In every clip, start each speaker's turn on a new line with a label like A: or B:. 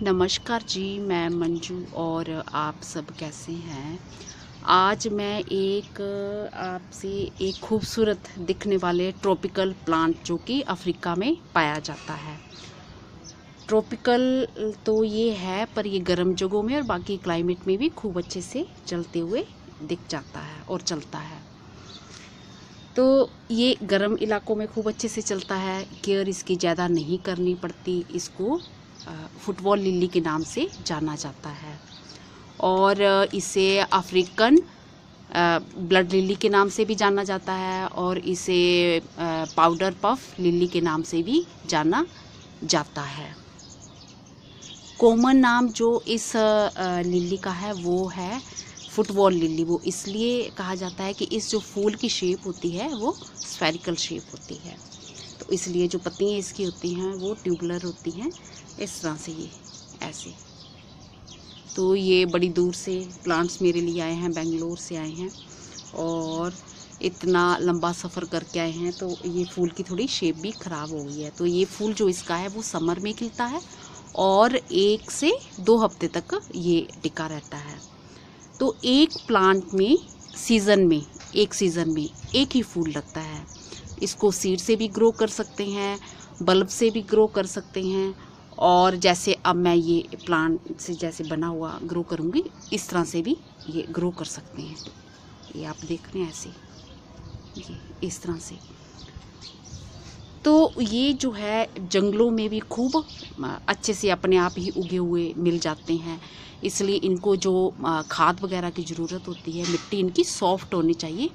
A: नमस्कार जी, मैं मंजू और आप सब कैसे हैं। आज मैं आपसे एक खूबसूरत दिखने वाले ट्रॉपिकल प्लांट जो कि अफ्रीका में पाया जाता है। ट्रॉपिकल तो ये है, पर ये गर्म जगहों में और बाकी क्लाइमेट में भी खूब अच्छे से चलते हुए दिख जाता है और चलता है। तो ये गर्म इलाकों में खूब अच्छे से चलता है, केयर इसकी ज़्यादा नहीं करनी पड़ती। इसको फुटबॉल लिली के नाम से जाना जाता है और इसे अफ्रीकन ब्लड लिली के नाम से भी जाना जाता है और इसे पाउडर पफ लिली के नाम से भी जाना जाता है। कॉमन नाम जो इस लिली का है वो है फुटबॉल लिली। वो इसलिए कहा जाता है कि इस जो फूल की शेप होती है वो स्फेरिकल शेप होती है, तो इसलिए जो पत्तियाँ इसकी होती हैं वो ट्यूबुलर होती हैं, इस तरह से ये ऐसे। तो ये बड़ी दूर से प्लांट्स मेरे लिए आए हैं, बेंगलोर से आए हैं और इतना लंबा सफ़र करके आए हैं, तो ये फूल की थोड़ी शेप भी ख़राब हो गई है। तो ये फूल जो इसका है वो समर में खिलता है और 1 से 2 हफ्ते तक ये टिका रहता है। तो एक प्लांट में एक सीज़न में एक ही फूल लगता है। इसको सीड से भी ग्रो कर सकते हैं, बल्ब से भी ग्रो कर सकते हैं, और जैसे अब मैं ये प्लांट से जैसे बना हुआ ग्रो करूँगी इस तरह से भी ये ग्रो कर सकते हैं। ये आप देख रहे हैं ऐसे, ये इस तरह से। तो ये जो है जंगलों में भी खूब अच्छे से अपने आप ही उगे हुए मिल जाते हैं, इसलिए इनको जो खाद वगैरह की ज़रूरत होती है, मिट्टी इनकी सॉफ्ट होनी चाहिए।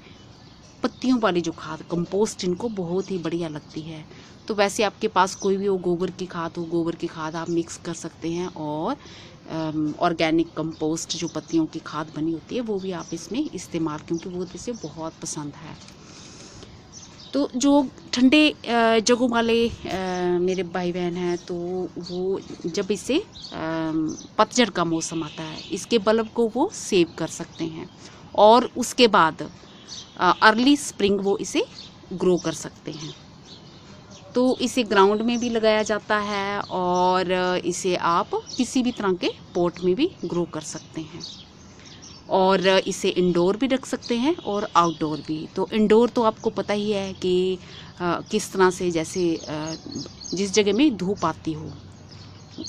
A: पत्तियों वाली जो खाद कंपोस्ट इनको बहुत ही बढ़िया लगती है। तो वैसे आपके पास कोई भी वो गोबर की खाद हो, गोबर की खाद आप मिक्स कर सकते हैं और ऑर्गेनिक कंपोस्ट जो पत्तियों की खाद बनी होती है वो भी आप इसमें इस्तेमाल, क्योंकि वो इसे बहुत पसंद है। तो जो ठंडे जगहों वाले मेरे भाई बहन हैं, तो वो जब इसे पतझड़ का मौसम आता है, इसके बल्ब को वो सेव कर सकते हैं और उसके बाद अर्ली स्प्रिंग वो इसे ग्रो कर सकते हैं। तो इसे ग्राउंड में भी लगाया जाता है और इसे आप किसी भी तरह के पॉट में भी ग्रो कर सकते हैं और इसे इंडोर भी रख सकते हैं और आउटडोर भी। तो इंडोर तो आपको पता ही है कि किस तरह से, जैसे जिस जगह में धूप आती हो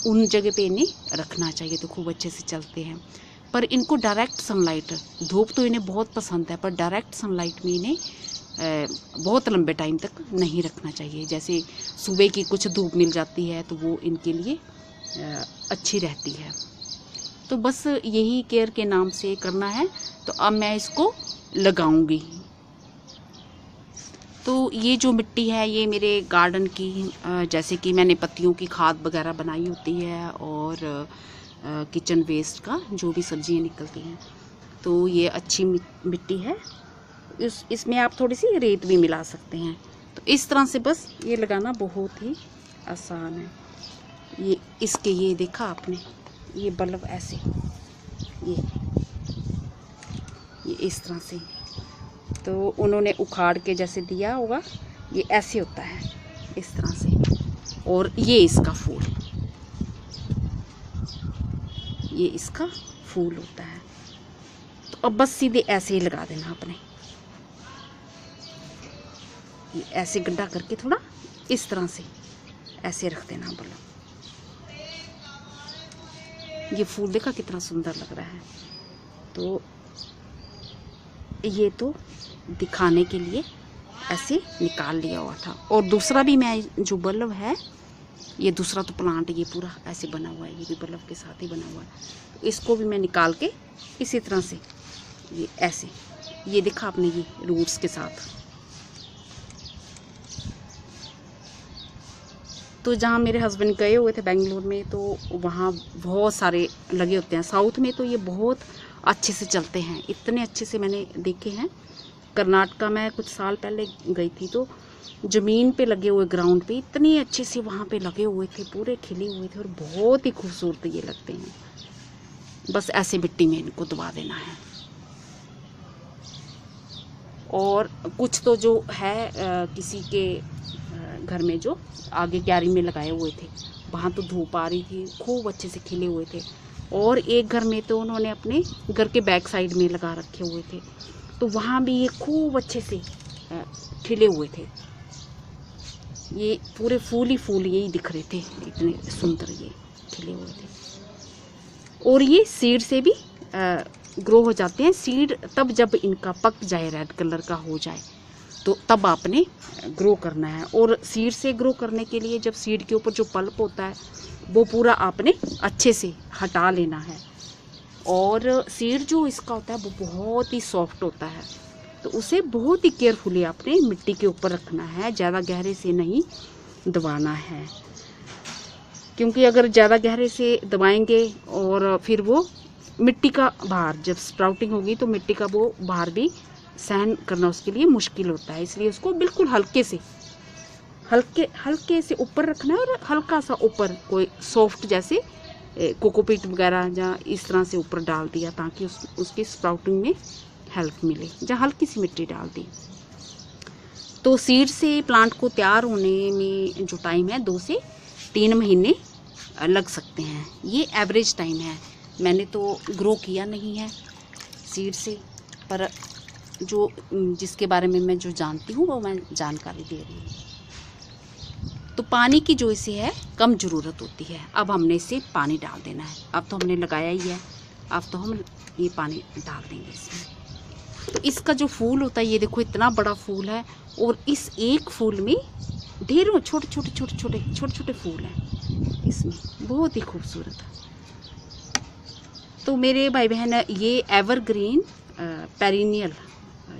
A: उन जगह पे इन्हें रखना चाहिए, तो खूब अच्छे से चलते हैं। पर इनको डायरेक्ट सनलाइट, धूप तो इन्हें बहुत पसंद है, पर डायरेक्ट सनलाइट में इन्हें बहुत लंबे टाइम तक नहीं रखना चाहिए। जैसे सुबह की कुछ धूप मिल जाती है तो वो इनके लिए अच्छी रहती है। तो बस यही केयर के नाम से करना है। तो अब मैं इसको लगाऊंगी। तो ये जो मिट्टी है ये मेरे गार्डन की, जैसे कि मैंने पत्तियों की खाद वगैरह बनाई होती है और किचन वेस्ट का जो भी सब्जियां निकलती हैं, तो ये अच्छी मिट्टी है। इसमें आप थोड़ी सी रेत भी मिला सकते हैं। तो इस तरह से बस ये लगाना बहुत ही आसान है। ये देखा आपने, ये बल्ब ऐसे, ये इस तरह से, तो उन्होंने उखाड़ के जैसे दिया होगा, ये ऐसे होता है इस तरह से। और ये इसका फूल होता है। तो अब बस सीधे ऐसे ही लगा देना आपने, ये ऐसे गड्ढा करके थोड़ा इस तरह से ऐसे रख देना बल्ब। ये फूल देखा कितना सुंदर लग रहा है। तो ये तो दिखाने के लिए ऐसे निकाल लिया हुआ था। और दूसरा भी मैं जो बल्ब है, ये दूसरा तो प्लांट ये पूरा ऐसे बना हुआ है, ये भी बल्ब के साथ ही बना हुआ है। तो इसको भी मैं निकाल के इसी तरह से ये ऐसे, ये देखा आपने, ये रूट्स के साथ। तो जहाँ मेरे हस्बैंड गए हुए थे बेंगलोर में, तो वहाँ बहुत सारे लगे होते हैं। साउथ में तो ये बहुत अच्छे से चलते हैं, इतने अच्छे से मैंने देखे हैं। कर्नाटका में कुछ साल पहले गई थी, तो ज़मीन पे लगे हुए ग्राउंड पे इतने अच्छे से वहाँ पे लगे हुए थे, पूरे खिले हुए थे और बहुत ही खूबसूरत ये लगते हैं। बस ऐसे मिट्टी में इनको दबा देना है। और कुछ तो जो है किसी के घर में जो आगे क्यारी में लगाए हुए थे, वहाँ तो धूप आ रही थी, खूब अच्छे से खिले हुए थे। और एक घर में तो उन्होंने अपने घर के बैक साइड में लगा रखे हुए थे, तो वहाँ भी ये खूब अच्छे से खिले हुए थे। ये पूरे फूल ही फूल यही दिख रहे थे, इतने सुंदर ये खिले हुए थे। और ये सीड से भी ग्रो हो जाते हैं। सीड तब जब इनका पक जाए, रेड कलर का हो जाए, तो तब आपने ग्रो करना है। और सीड से ग्रो करने के लिए जब सीड के ऊपर जो पल्प होता है वो पूरा आपने अच्छे से हटा लेना है। और सीड जो इसका होता है वो बहुत ही सॉफ्ट होता है, तो उसे बहुत ही केयरफुली आपने मिट्टी के ऊपर रखना है, ज़्यादा गहरे से नहीं दबाना है। क्योंकि अगर ज़्यादा गहरे से दबाएंगे और फिर वो मिट्टी का भार, जब स्प्राउटिंग होगी तो मिट्टी का वो भार भी सहन करना उसके लिए मुश्किल होता है। इसलिए उसको बिल्कुल हल्के से ऊपर रखना है, और हल्का सा ऊपर कोई सॉफ्ट जैसे कोकोपीट वगैरह या इस तरह से ऊपर डाल दिया, ताकि उसकी स्प्राउटिंग में हेल्प मिले। जहाँ हल्की सी मिट्टी डाल दी। तो सीड से प्लांट को तैयार होने में जो टाइम है 2 से 3 महीने लग सकते हैं। ये एवरेज टाइम है। मैंने तो ग्रो किया नहीं है सीड से, पर जो जिसके बारे में मैं जो जानती हूँ वो मैं जानकारी दे रही हूँ। तो पानी की जो इसे है कम ज़रूरत होती है। अब हमने इसे पानी डाल देना है। अब तो हमने लगाया ही है, अब तो हम ये पानी डाल देंगे इसमें। तो इसका जो फूल होता है, ये देखो इतना बड़ा फूल है, और इस एक फूल में ढेरों छोटे छोटे फूल हैं इसमें, बहुत ही खूबसूरत है। तो मेरे भाई बहन, ये एवरग्रीन पेरिनियल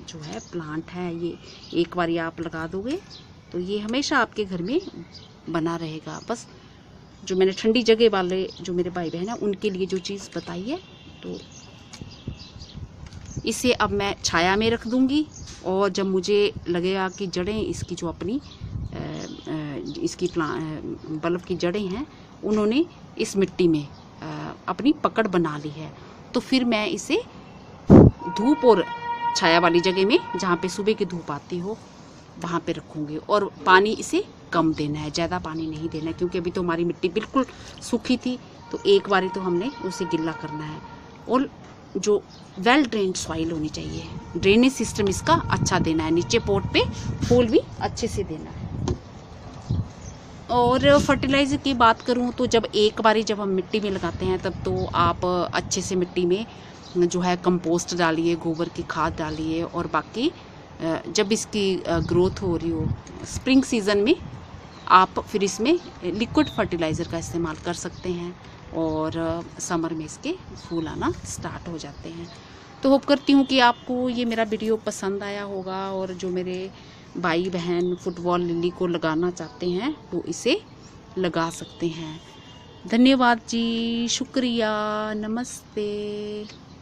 A: जो है प्लांट है, ये एक बार आप लगा दोगे तो ये हमेशा आपके घर में बना रहेगा। बस जो मैंने ठंडी जगह वाले जो मेरे भाई बहन हैं उनके लिए जो चीज़ बताई है, तो इसे अब मैं छाया में रख दूंगी। और जब मुझे लगेगा कि जड़ें इसकी जो अपनी इसकी बल्ब की जड़ें हैं उन्होंने इस मिट्टी में अपनी पकड़ बना ली है, तो फिर मैं इसे धूप और छाया वाली जगह में, जहाँ पे सुबह की धूप आती हो, वहाँ पे रखूँगी। और पानी इसे कम देना है, ज़्यादा पानी नहीं देना है, क्योंकि अभी तो हमारी मिट्टी बिल्कुल सूखी थी, तो एक बारी तो हमने उसे गिल्ला करना है। और जो वेल ड्रेन्ड सॉइल होनी चाहिए, ड्रेनेज सिस्टम इसका अच्छा देना है, नीचे पॉट पे फूल भी अच्छे से देना है। और फर्टिलाइज़र की बात करूँ तो जब एक बारी जब हम मिट्टी में लगाते हैं, तब तो आप अच्छे से मिट्टी में जो है कंपोस्ट डालिए, गोबर की खाद डालिए। और बाकी जब इसकी ग्रोथ हो रही हो स्प्रिंग सीज़न में, आप फिर इसमें लिक्विड फर्टिलाइज़र का इस्तेमाल कर सकते हैं, और समर में इसके फूल आना स्टार्ट हो जाते हैं। तो होप करती हूँ कि आपको ये मेरा वीडियो पसंद आया होगा, और जो मेरे भाई बहन फुटबॉल लिली को लगाना चाहते हैं वो इसे लगा सकते हैं। धन्यवाद जी, शुक्रिया, नमस्ते।